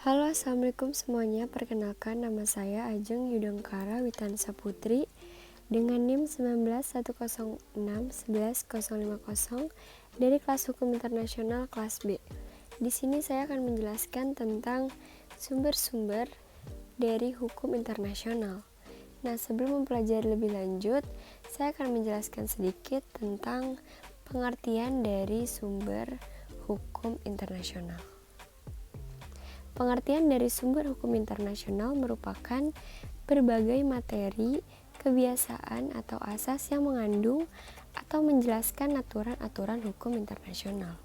Halo, assalamualaikum semuanya. Perkenalkan, nama saya Ajeng Yudangkara Witansa Putri dengan NIM 19.106.11.050 dari kelas Hukum Internasional kelas B. Di sini saya akan menjelaskan tentang sumber-sumber dari hukum internasional. Nah, sebelum mempelajari lebih lanjut, saya akan menjelaskan sedikit tentang pengertian dari sumber hukum internasional. Pengertian dari sumber hukum internasional merupakan berbagai materi, kebiasaan atau asas yang mengandung atau menjelaskan aturan-aturan hukum internasional.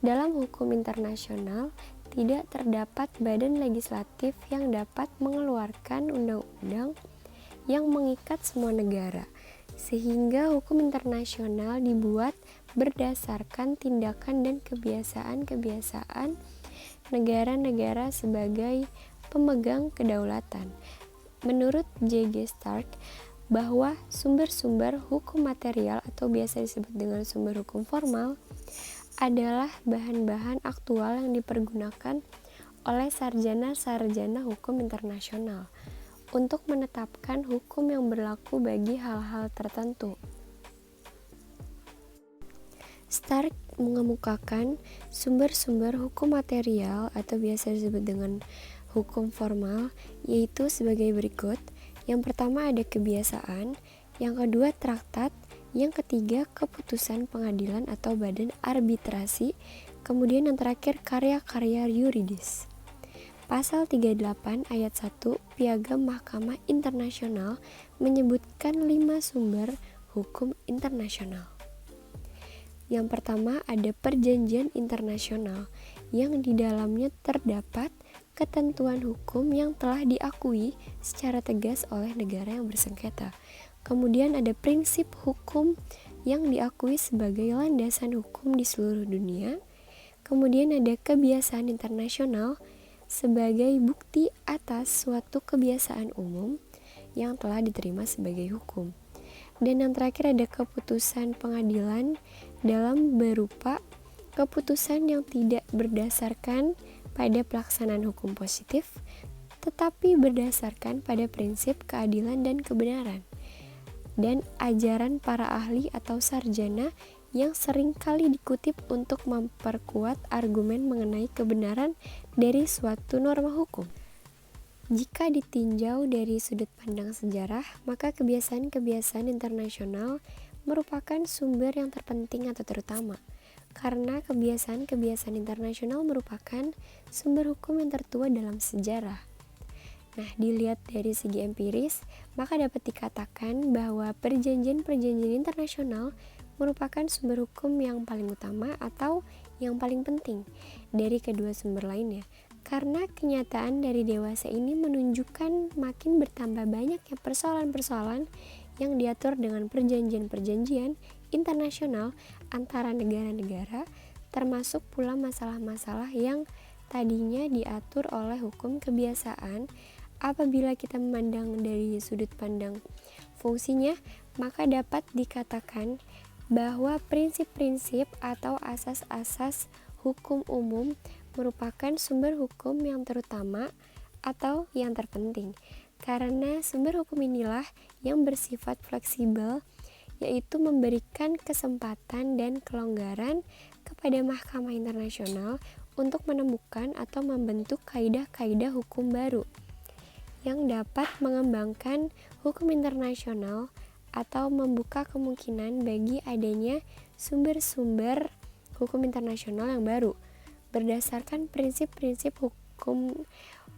Dalam hukum internasional, tidak terdapat badan legislatif yang dapat mengeluarkan undang-undang yang mengikat semua negara, sehingga hukum internasional dibuat berdasarkan tindakan dan kebiasaan-kebiasaan negara-negara sebagai pemegang kedaulatan. Menurut J.G. Stark, bahwa sumber-sumber hukum material atau biasa disebut dengan sumber hukum formal adalah bahan-bahan aktual yang dipergunakan oleh sarjana-sarjana hukum internasional untuk menetapkan hukum yang berlaku bagi hal-hal tertentu. Stark mengemukakan sumber-sumber hukum material atau biasa disebut dengan hukum formal, yaitu sebagai berikut. Yang pertama ada kebiasaan, yang kedua traktat, yang ketiga keputusan pengadilan atau badan arbitrasi, kemudian yang terakhir karya-karya yuridis. Pasal 38 ayat 1 Piagam Mahkamah Internasional menyebutkan 5 sumber hukum internasional. Yang pertama ada perjanjian internasional yang di dalamnya terdapat ketentuan hukum yang telah diakui secara tegas oleh negara yang bersengketa. Kemudian ada prinsip hukum yang diakui sebagai landasan hukum di seluruh dunia. Kemudian ada kebiasaan internasional sebagai bukti atas suatu kebiasaan umum yang telah diterima sebagai hukum. Dan yang terakhir ada keputusan pengadilan dalam berupa keputusan yang tidak berdasarkan pada pelaksanaan hukum positif, tetapi berdasarkan pada prinsip keadilan dan kebenaran, dan ajaran para ahli atau sarjana yang seringkali dikutip untuk memperkuat argumen mengenai kebenaran dari suatu norma hukum. Jika ditinjau dari sudut pandang sejarah, maka kebiasaan-kebiasaan internasional merupakan sumber yang terpenting atau terutama, karena kebiasaan-kebiasaan internasional merupakan sumber hukum yang tertua dalam sejarah. Nah, dilihat dari segi empiris, maka dapat dikatakan bahwa perjanjian-perjanjian internasional merupakan sumber hukum yang paling utama atau yang paling penting dari kedua sumber lainnya. Karena kenyataan dari dewasa ini menunjukkan makin bertambah banyaknya persoalan-persoalan yang diatur dengan perjanjian-perjanjian internasional antara negara-negara, termasuk pula masalah-masalah yang tadinya diatur oleh hukum kebiasaan. Apabila kita memandang dari sudut pandang fungsinya, maka dapat dikatakan bahwa prinsip-prinsip atau asas-asas hukum umum merupakan sumber hukum yang terutama atau yang terpenting, karena sumber hukum inilah yang bersifat fleksibel, yaitu memberikan kesempatan dan kelonggaran kepada Mahkamah Internasional untuk menemukan atau membentuk kaidah-kaidah hukum baru yang dapat mengembangkan hukum internasional atau membuka kemungkinan bagi adanya sumber-sumber hukum internasional yang baru berdasarkan prinsip-prinsip hukum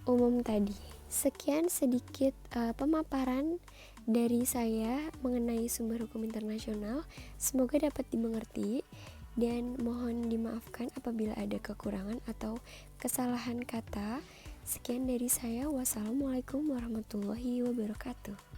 umum tadi. Sekian sedikit pemaparan dari saya mengenai sumber hukum internasional. Semoga dapat dimengerti dan mohon dimaafkan apabila ada kekurangan atau kesalahan kata. Sekian dari saya. Wassalamualaikum warahmatullahi wabarakatuh.